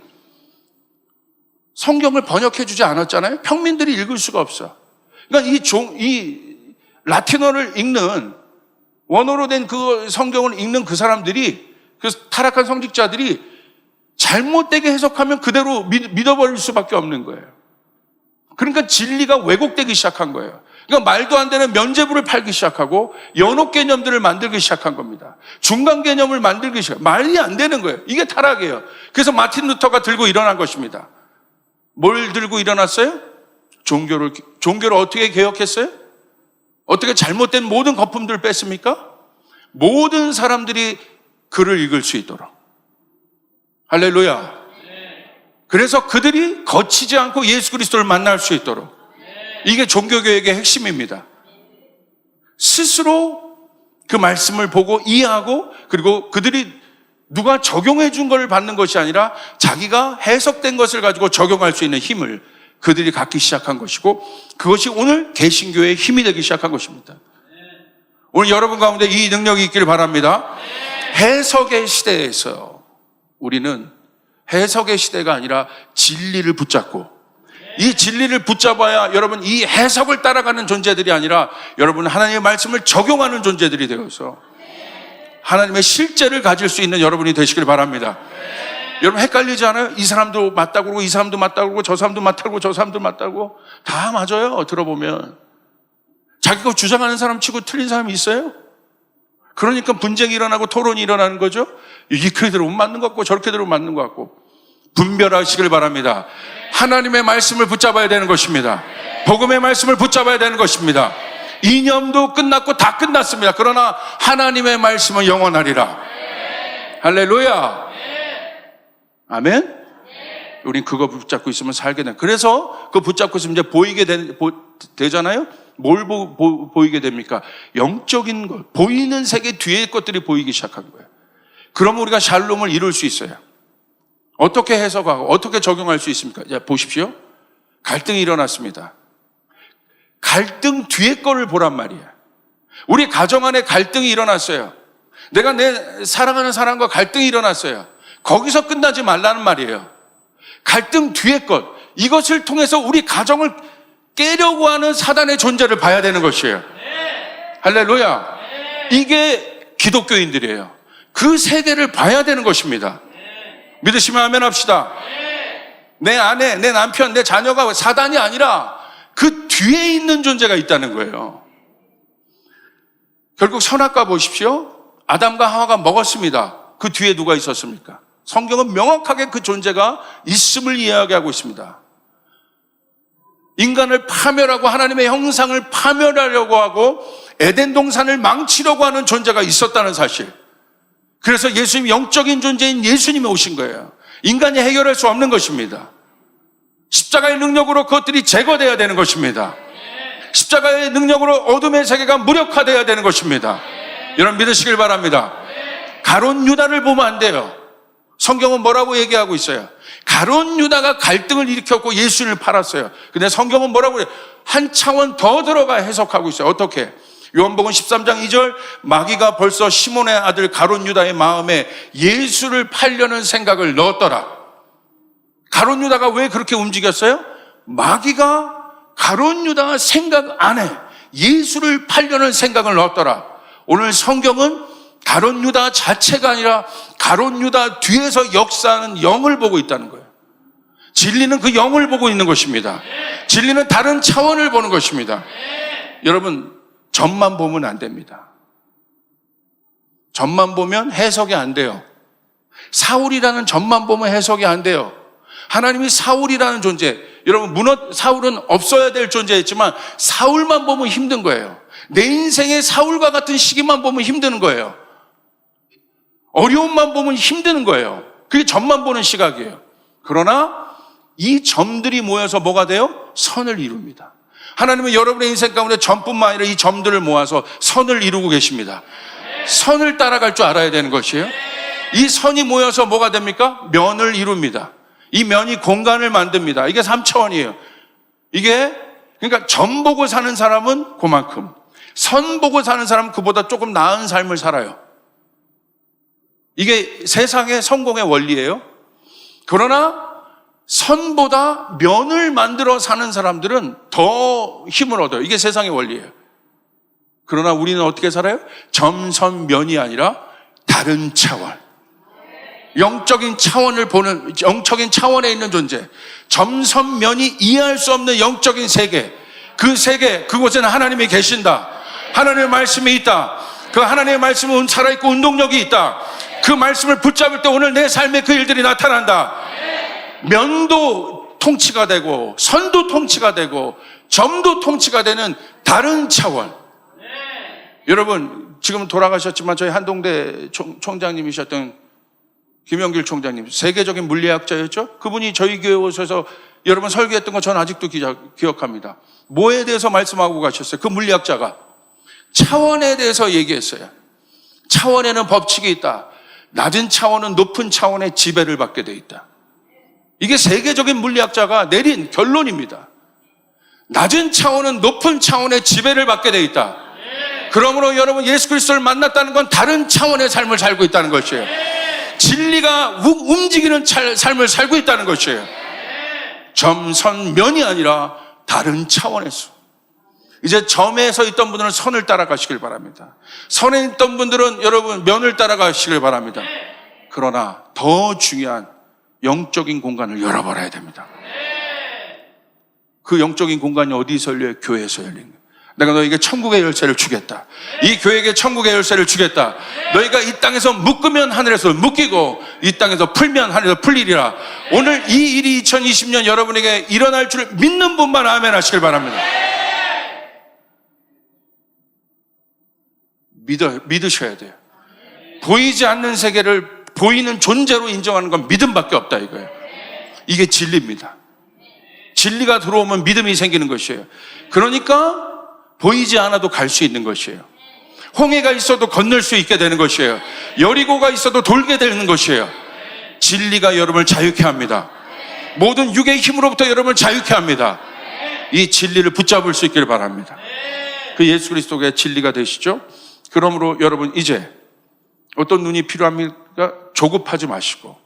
성경을 번역해 주지 않았잖아요. 평민들이 읽을 수가 없어. 그러니까 이 라틴어를 읽는, 원어로 된 그 성경을 읽는 그 사람들이, 그 타락한 성직자들이 잘못되게 해석하면 그대로 믿어버릴 수밖에 없는 거예요. 그러니까 진리가 왜곡되기 시작한 거예요. 그러니까 말도 안 되는 면죄부를 팔기 시작하고 연옥 개념들을 만들기 시작한 겁니다. 중간 개념을 만들기 시작. 말이 안 되는 거예요. 이게 타락이에요. 그래서 마틴 루터가 들고 일어난 것입니다. 뭘 들고 일어났어요? 종교를 어떻게 개혁했어요? 어떻게 잘못된 모든 거품들을 뺐습니까? 모든 사람들이 글을 읽을 수 있도록. 할렐루야. 그래서 그들이 거치지 않고 예수 그리스도를 만날 수 있도록. 이게 종교개혁의 핵심입니다. 스스로 그 말씀을 보고 이해하고, 그리고 그들이 누가 적용해 준 걸 받는 것이 아니라 자기가 해석된 것을 가지고 적용할 수 있는 힘을 그들이 갖기 시작한 것이고, 그것이 오늘 개신교의 힘이 되기 시작한 것입니다. 오늘 여러분 가운데 이 능력이 있기를 바랍니다. 해석의 시대에서 우리는 해석의 시대가 아니라 진리를 붙잡고, 이 진리를 붙잡아야 여러분 이 해석을 따라가는 존재들이 아니라 여러분 하나님의 말씀을 적용하는 존재들이 되어서 하나님의 실제를 가질 수 있는 여러분이 되시길 바랍니다. 여러분 헷갈리지 않아요? 이 사람도 맞다고 그러고 이 사람도 맞다고 그러고 저 사람도 맞다고 그러고 저 사람도 맞다고. 다 맞아요. 들어보면 자기가 주장하는 사람 치고 틀린 사람이 있어요? 그러니까 분쟁이 일어나고 토론이 일어나는 거죠. 이렇게 들으면 맞는 것 같고 저렇게 들으면 맞는 것 같고. 분별하시길 바랍니다. 하나님의 말씀을 붙잡아야 되는 것입니다. 복음의 말씀을 붙잡아야 되는 것입니다. 이념도 끝났고 다 끝났습니다. 그러나 하나님의 말씀은 영원하리라. 할렐루야. 아멘. 우린 그거 붙잡고 있으면 살게 돼. 그래서 그거 붙잡고 있으면 이제 보이게 되잖아요. 뭘 보이게 됩니까? 영적인 것, 보이는 세계 뒤의 것들이 보이기 시작한 거예요. 그럼 우리가 샬롬을 이룰 수 있어요. 어떻게 해석하고 어떻게 적용할 수 있습니까? 자, 보십시오. 갈등이 일어났습니다. 갈등 뒤에 거를 보란 말이에요. 우리 가정 안에 갈등이 일어났어요. 내가 내 사랑하는 사람과 갈등이 일어났어요. 거기서 끝나지 말라는 말이에요. 갈등 뒤에 것, 이것을 통해서 우리 가정을 깨려고 하는 사단의 존재를 봐야 되는 것이에요. 할렐루야. 이게 기독교인들이에요. 그 세계를 봐야 되는 것입니다. 믿으시면 아멘 합시다. 내 아내, 내 남편, 내 자녀가 사단이 아니라 그 뒤에 있는 존재가 있다는 거예요. 결국 선악과 보십시오. 아담과 하와가 먹었습니다. 그 뒤에 누가 있었습니까? 성경은 명확하게 그 존재가 있음을 이해하게 하고 있습니다. 인간을 파멸하고 하나님의 형상을 파멸하려고 하고 에덴 동산을 망치려고 하는 존재가 있었다는 사실. 그래서 예수님, 영적인 존재인 예수님이 오신 거예요. 인간이 해결할 수 없는 것입니다. 십자가의 능력으로 그것들이 제거되어야 되는 것입니다. 십자가의 능력으로 어둠의 세계가 무력화되어야 되는 것입니다. 여러분 믿으시길 바랍니다. 가룟 유다를 보면 안 돼요. 성경은 뭐라고 얘기하고 있어요? 가룟 유다가 갈등을 일으켰고 예수를 팔았어요. 근데 성경은 뭐라고 그래요? 한 차원 더 들어가 해석하고 있어요. 어떻게? 요한복음 13장 2절, 마귀가 벌써 시몬의 아들 가룟 유다의 마음에 예수를 팔려는 생각을 넣었더라. 가룟 유다가 왜 그렇게 움직였어요? 마귀가 가룟 유다 생각 안에 예수를 팔려는 생각을 넣었더라. 오늘 성경은 가룟 유다 자체가 아니라 가룟 유다 뒤에서 역사하는 영을 보고 있다는 거예요. 진리는 그 영을 보고 있는 것입니다. 진리는 다른 차원을 보는 것입니다. 여러분, 점만 보면 안 됩니다. 점만 보면 해석이 안 돼요. 사울이라는 점만 보면 해석이 안 돼요. 하나님이 사울이라는 존재, 여러분 사울은 없어야 될 존재였지만 사울만 보면 힘든 거예요. 내 인생의 사울과 같은 시기만 보면 힘드는 거예요. 어려움만 보면 힘드는 거예요. 그게 점만 보는 시각이에요. 그러나 이 점들이 모여서 뭐가 돼요? 선을 이룹니다. 하나님은 여러분의 인생 가운데 점뿐만 아니라 이 점들을 모아서 선을 이루고 계십니다. 선을 따라갈 줄 알아야 되는 것이에요. 이 선이 모여서 뭐가 됩니까? 면을 이룹니다. 이 면이 공간을 만듭니다. 이게 3차원이에요. 이게 그러니까 점 보고 사는 사람은 그만큼, 선 보고 사는 사람은 그보다 조금 나은 삶을 살아요. 이게 세상의 성공의 원리예요. 그러나 선보다 면을 만들어 사는 사람들은 더 힘을 얻어요. 이게 세상의 원리예요. 그러나 우리는 어떻게 살아요? 점선면이 아니라 다른 차원, 영적인 차원을 보는, 영적인 차원에 있는 존재, 점선면이 이해할 수 없는 영적인 세계, 그 세계, 그곳에는 하나님이 계신다. 하나님의 말씀이 있다. 그 하나님의 말씀은 살아있고 운동력이 있다. 그 말씀을 붙잡을 때 오늘 내 삶에 그 일들이 나타난다. 면도 통치가 되고 선도 통치가 되고 점도 통치가 되는 다른 차원. 여러분, 지금 돌아가셨지만 저희 한동대 총장님이셨던 김영길 총장님, 세계적인 물리학자였죠. 그분이 저희 교회 오셔서 여러분 설교했던 거 저는 아직도 기억합니다. 뭐에 대해서 말씀하고 가셨어요? 그 물리학자가 차원에 대해서 얘기했어요. 차원에는 법칙이 있다. 낮은 차원은 높은 차원의 지배를 받게 돼 있다. 이게 세계적인 물리학자가 내린 결론입니다. 낮은 차원은 높은 차원의 지배를 받게 돼 있다. 그러므로 여러분, 예수 그리스도를 만났다는 건 다른 차원의 삶을 살고 있다는 것이에요. 진리가 움직이는 삶을 살고 있다는 것이에요. 점선면이 아니라 다른 차원에서. 이제 점에 서 있던 분들은 선을 따라가시길 바랍니다. 선에 있던 분들은 여러분 면을 따라가시길 바랍니다. 그러나 더 중요한 영적인 공간을 열어버려야 됩니다. 그 영적인 공간이 어디서 열려요? 교회에서 열리는 거예요. 내가 너에게 천국의 열쇠를 주겠다. 이 교회에게 천국의 열쇠를 주겠다. 너희가 이 땅에서 묶으면 하늘에서 묶이고 이 땅에서 풀면 하늘에서 풀리리라. 오늘 이 일이 2020년 여러분에게 일어날 줄 믿는 분만 아멘 하시길 바랍니다. 믿으셔야 돼요. 보이지 않는 세계를 보이는 존재로 인정하는 건 믿음밖에 없다 이거예요. 이게 진리입니다. 진리가 들어오면 믿음이 생기는 것이에요. 그러니까 보이지 않아도 갈 수 있는 것이에요. 홍해가 있어도 건널 수 있게 되는 것이에요. 여리고가 있어도 돌게 되는 것이에요. 진리가 여러분을 자유케 합니다. 모든 육의 힘으로부터 여러분을 자유케 합니다. 이 진리를 붙잡을 수 있기를 바랍니다. 그 예수 그리스도의 진리가 되시죠. 그러므로 여러분, 이제 어떤 눈이 필요합니까? 조급하지 마시고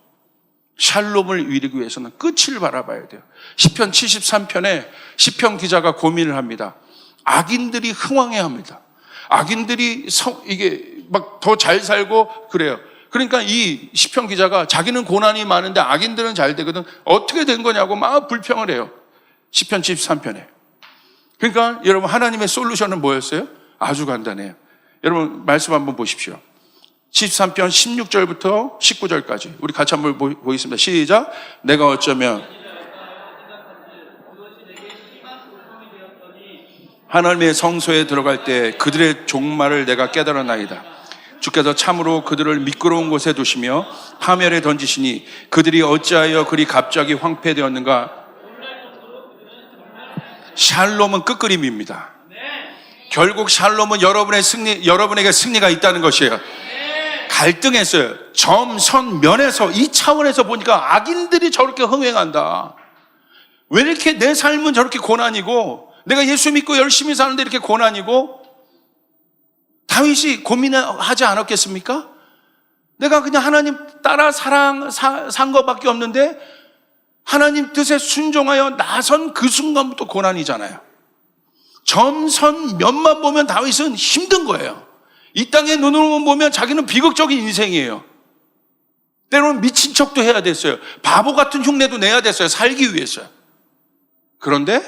샬롬을 이루기 위해서는 끝을 바라봐야 돼요. 시편 73편에 시편 기자가 고민을 합니다. 악인들이 흥왕해합니다. 악인들이 이게 막 더 잘 살고 그래요. 그러니까 이 시편 기자가 자기는 고난이 많은데 악인들은 잘 되거든. 어떻게 된 거냐고 막 불평을 해요. 시편 73편에. 그러니까 여러분, 하나님의 솔루션은 뭐였어요? 아주 간단해요. 여러분 말씀 한번 보십시오. 13편 16절부터 19절까지 우리 같이 한번 보겠습니다. 시작. 내가 어쩌면 하나님의 성소에 들어갈 때 그들의 종말을 내가 깨달았나이다. 주께서 참으로 그들을 미끄러운 곳에 두시며 파멸에 던지시니 그들이 어찌하여 그리 갑자기 황폐되었는가. 샬롬은 끝그림입니다. 결국 샬롬은 여러분에게 승리가 있다는 것이에요. 갈등했어요. 점, 선, 면에서 이 차원에서 보니까 악인들이 저렇게 흥행한다. 왜 이렇게 내 삶은 저렇게 고난이고 내가 예수 믿고 열심히 사는데 이렇게 고난이고. 다윗이 고민하지 않았겠습니까? 내가 그냥 하나님 따라 산 것밖에 없는데 하나님 뜻에 순종하여 나선 그 순간부터 고난이잖아요. 점, 선, 면만 보면 다윗은 힘든 거예요. 이 땅의 눈으로만 보면 자기는 비극적인 인생이에요. 때로는 미친 척도 해야 됐어요. 바보 같은 흉내도 내야 됐어요. 살기 위해서요. 그런데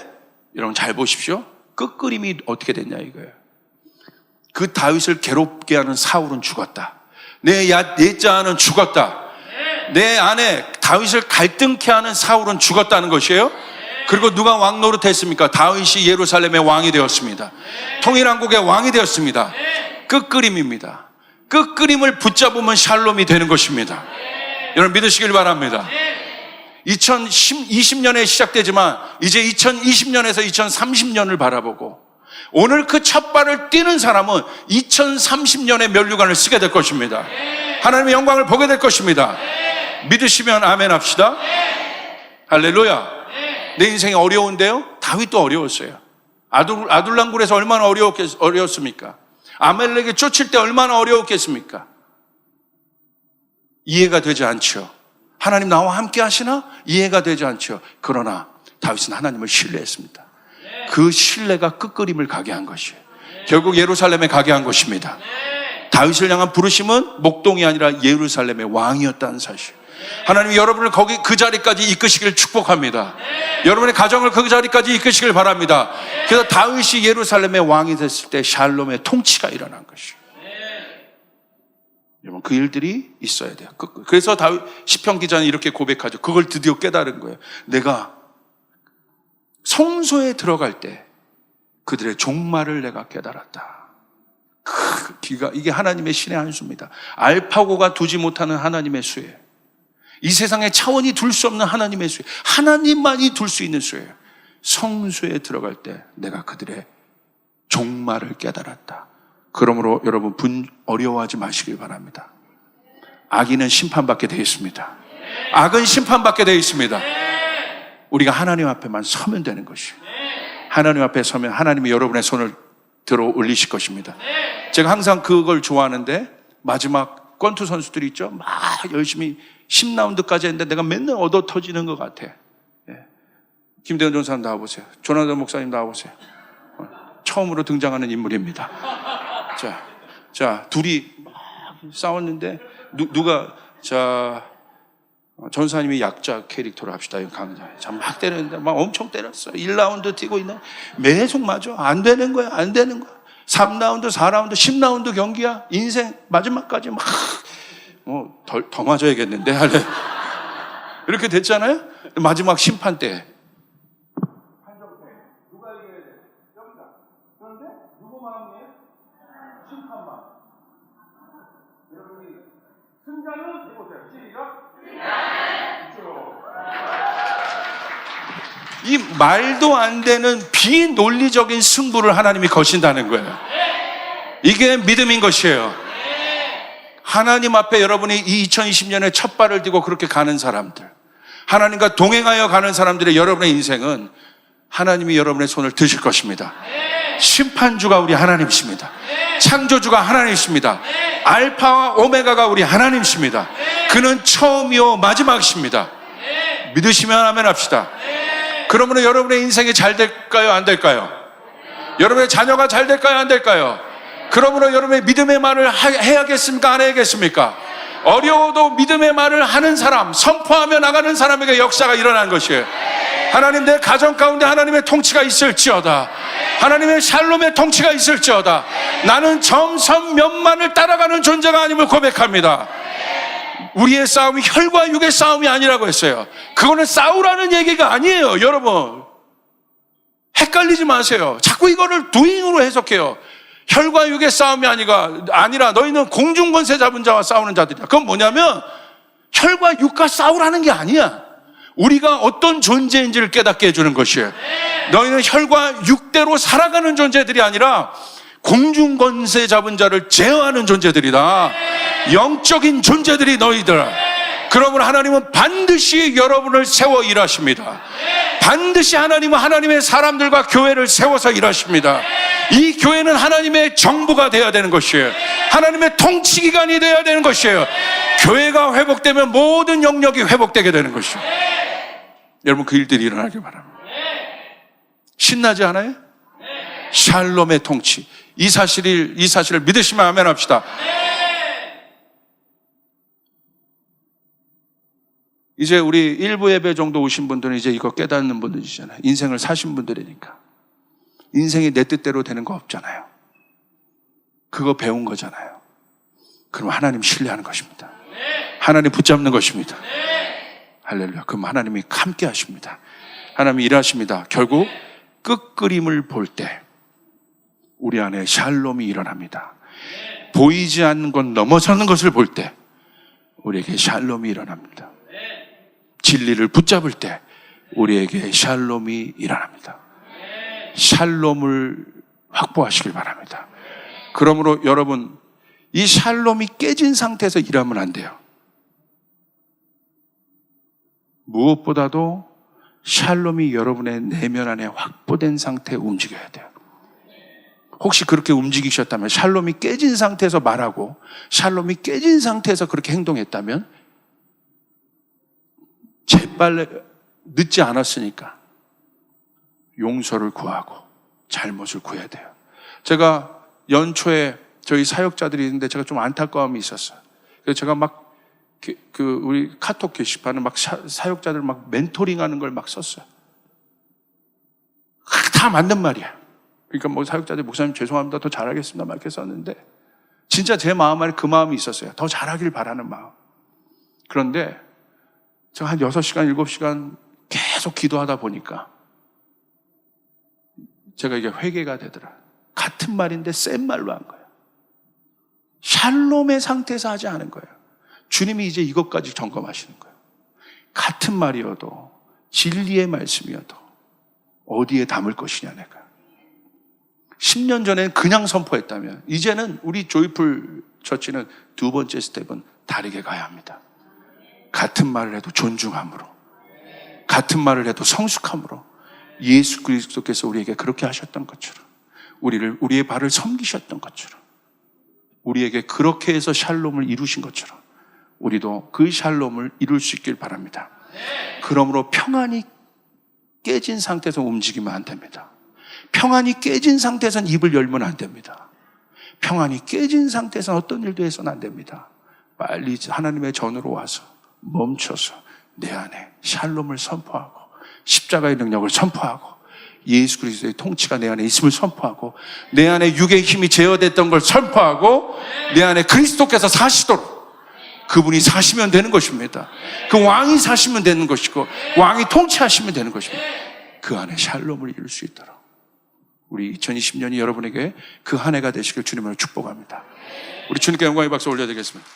여러분 잘 보십시오. 끝그림이 어떻게 됐냐 이거예요. 그 다윗을 괴롭게 하는 사울은 죽었다. 내 자아는 죽었다. 내 안에 다윗을 갈등케 하는 사울은 죽었다는 것이에요. 그리고 누가 왕 노릇했습니까? 다윗이 예루살렘의 왕이 되었습니다. 통일왕국의 왕이 되었습니다. 끝그림입니다. 끝그림을 붙잡으면 샬롬이 되는 것입니다. 여러분 믿으시길 바랍니다. 2020년에 시작되지만 이제 2020년에서 2030년을 바라보고 오늘 그 첫 발을 뛰는 사람은 2030년의 면류관을 쓰게 될 것입니다. 하나님의 영광을 보게 될 것입니다. 믿으시면 아멘 합시다. 할렐루야. 내 인생이 어려운데요? 다윗도 어려웠어요. 아둘람굴에서 얼마나 어려웠습니까? 아멜렉에 쫓을 때 얼마나 어려웠겠습니까? 이해가 되지 않죠. 하나님 나와 함께 하시나? 이해가 되지 않죠. 그러나 다윗은 하나님을 신뢰했습니다. 그 신뢰가 끝그림을 가게 한 것이에요. 결국 예루살렘에 가게 한 것입니다. 다윗을 향한 부르심은 목동이 아니라 예루살렘의 왕이었다는 사실. 하나님이 여러분을 거기 그 자리까지 이끄시기를 축복합니다. 여러분의 가정을 그 자리까지 이끄시길 바랍니다. 그래서 다윗이 예루살렘의 왕이 됐을 때 샬롬의 통치가 일어난 것이에요. 여러분 그 일들이 있어야 돼요. 그래서 다윗 시편 기자는 이렇게 고백하죠. 그걸 드디어 깨달은 거예요. 내가 성소에 들어갈 때 그들의 종말을 내가 깨달았다. 이게 하나님의 신의 한 수입니다. 알파고가 두지 못하는 하나님의 수예요. 이 세상에 차원이 둘 수 없는 하나님의 수예요. 하나님만이 둘 수 있는 수예요. 성소에 들어갈 때 내가 그들의 종말을 깨달았다. 그러므로 여러분 어려워하지 마시길 바랍니다. 악인은 심판받게 되어 있습니다. 악은 심판받게 되어 있습니다. 우리가 하나님 앞에만 서면 되는 것이에요. 하나님 앞에 서면 하나님이 여러분의 손을 들어 올리실 것입니다. 제가 항상 그걸 좋아하는데 마지막 권투 선수들이 있죠. 막 열심히 10라운드까지 했는데 내가 맨날 얻어 터지는 것 같아. 김대현 전사님 나와보세요. 조나단 목사님 나와보세요. 처음으로 등장하는 인물입니다. 자, 둘이 막 싸웠는데 누가 전사님이 약자 캐릭터로 합시다. 강자. 자, 막 때렸는데 막 엄청 때렸어요. 1라운드 뛰고 있는 계속 맞아. 안 되는 거야. 3라운드, 4라운드, 10라운드 경기야. 인생 마지막까지 막 더 맞아야겠는데 이렇게 됐잖아요. 마지막 심판 때 누가 이겨야 돼? 여기다. 그런데 누구 마음이에요? 심판만. 여러분이 승자는 해보세요. 시작. 이 말도 안 되는 비논리적인 승부를 하나님이 거신다는 거예요. 이게 믿음인 것이에요. 하나님 앞에 여러분이 이 2020년에 첫 발을 딛고 그렇게 가는 사람들, 하나님과 동행하여 가는 사람들의 여러분의 인생은 하나님이 여러분의 손을 드실 것입니다. 심판주가 우리 하나님이십니다. 창조주가 하나님이십니다. 알파와 오메가가 우리 하나님이십니다. 그는 처음이요 마지막이십니다. 믿으시면 아멘 합시다. 그러므로 여러분의 인생이 잘 될까요? 안 될까요? 여러분의 자녀가 잘 될까요? 안 될까요? 그러므로 여러분의 믿음의 말을 해야겠습니까? 안 해야겠습니까? 어려워도 믿음의 말을 하는 사람, 선포하며 나가는 사람에게 역사가 일어난 것이에요. 하나님, 내 가정 가운데 하나님의 통치가 있을지어다. 하나님의 샬롬의 통치가 있을지어다. 나는 점선 면만을 따라가는 존재가 아님을 고백합니다. 우리의 싸움이 혈과 육의 싸움이 아니라고 했어요. 그거는 싸우라는 얘기가 아니에요. 여러분 헷갈리지 마세요. 자꾸 이거를 도잉으로 해석해요. 혈과 육의 싸움이 아니라 너희는 공중권세 잡은 자와 싸우는 자들이야. 그건 뭐냐면 혈과 육과 싸우라는 게 아니야. 우리가 어떤 존재인지를 깨닫게 해주는 것이에요. 너희는 혈과 육대로 살아가는 존재들이 아니라 공중권세 잡은 자를 제어하는 존재들이다. 영적인 존재들이 너희들. 그러므로 하나님은 반드시 여러분을 세워 일하십니다. 반드시 하나님은 하나님의 사람들과 교회를 세워서 일하십니다. 이 교회는 하나님의 정부가 되어야 되는 것이에요. 하나님의 통치기관이 되어야 되는 것이에요. 교회가 회복되면 모든 영역이 회복되게 되는 것이에요. 여러분 그 일들이 일어나길 바랍니다. 신나지 않아요? 샬롬의 통치. 이 사실을 믿으시면 아멘 합시다. 이제 우리 일부 예배 정도 오신 분들은 이제 이거 깨닫는 분들이잖아요. 인생을 사신 분들이니까. 인생이 내 뜻대로 되는 거 없잖아요. 그거 배운 거잖아요. 그럼 하나님 신뢰하는 것입니다. 하나님 붙잡는 것입니다. 할렐루야. 그럼 하나님이 함께 하십니다. 하나님이 일하십니다. 결국 끝그림을 볼 때 우리 안에 샬롬이 일어납니다. 보이지 않는 것 넘어서는 것을 볼 때 우리에게 샬롬이 일어납니다. 진리를 붙잡을 때 우리에게 샬롬이 일어납니다. 샬롬을 확보하시길 바랍니다. 그러므로 여러분 이 샬롬이 깨진 상태에서 일하면 안 돼요. 무엇보다도 샬롬이 여러분의 내면 안에 확보된 상태에 움직여야 돼요. 혹시 그렇게 움직이셨다면, 샬롬이 깨진 상태에서 말하고 샬롬이 깨진 상태에서 그렇게 행동했다면 재빨리 늦지 않았으니까 용서를 구하고 잘못을 구해야 돼요. 제가 연초에 저희 사역자들이 있는데 제가 좀 안타까움이 있었어요. 그래서 제가 막 우리 카톡 게시판에 막 사역자들 막 멘토링하는 걸 막 썼어요. 다 맞는 말이야. 그러니까 뭐 사역자들, 목사님 죄송합니다, 더 잘하겠습니다 막 이렇게 썼는데 진짜 제 마음 안에 그 마음이 있었어요. 더 잘하길 바라는 마음. 그런데 제가 한 6시간, 7시간 계속 기도하다 보니까 제가 이게 회개가 되더라. 같은 말인데 센 말로 한 거예요. 샬롬의 상태에서 하지 않은 거예요. 주님이 이제 이것까지 점검하시는 거예요. 같은 말이어도, 진리의 말씀이어도 어디에 담을 것이냐 내가. 10년 전에는 그냥 선포했다면 이제는 우리 조이풀 처치는 두 번째 스텝은 다르게 가야 합니다. 같은 말을 해도 존중함으로, 같은 말을 해도 성숙함으로, 예수 그리스도께서 우리에게 그렇게 하셨던 것처럼, 우리의 발을 섬기셨던 것처럼, 우리에게 그렇게 해서 샬롬을 이루신 것처럼 우리도 그 샬롬을 이룰 수 있길 바랍니다. 그러므로 평안이 깨진 상태에서 움직이면 안 됩니다. 평안이 깨진 상태에서는 입을 열면 안 됩니다. 평안이 깨진 상태에서는 어떤 일도 해서는 안 됩니다. 빨리 하나님의 전으로 와서 멈춰서 내 안에 샬롬을 선포하고 십자가의 능력을 선포하고 예수 그리스도의 통치가 내 안에 있음을 선포하고 내 안에 육의 힘이 제어됐던 걸 선포하고 내 안에 그리스도께서 사시도록 그분이 사시면 되는 것입니다. 그 왕이 사시면 되는 것이고 왕이 통치하시면 되는 것입니다. 그 안에 샬롬을 이룰 수 있도록 우리 2020년이 여러분에게 그 한 해가 되시길 주님으로 축복합니다. 우리 주님께 영광의 박수 올려야 되겠습니다.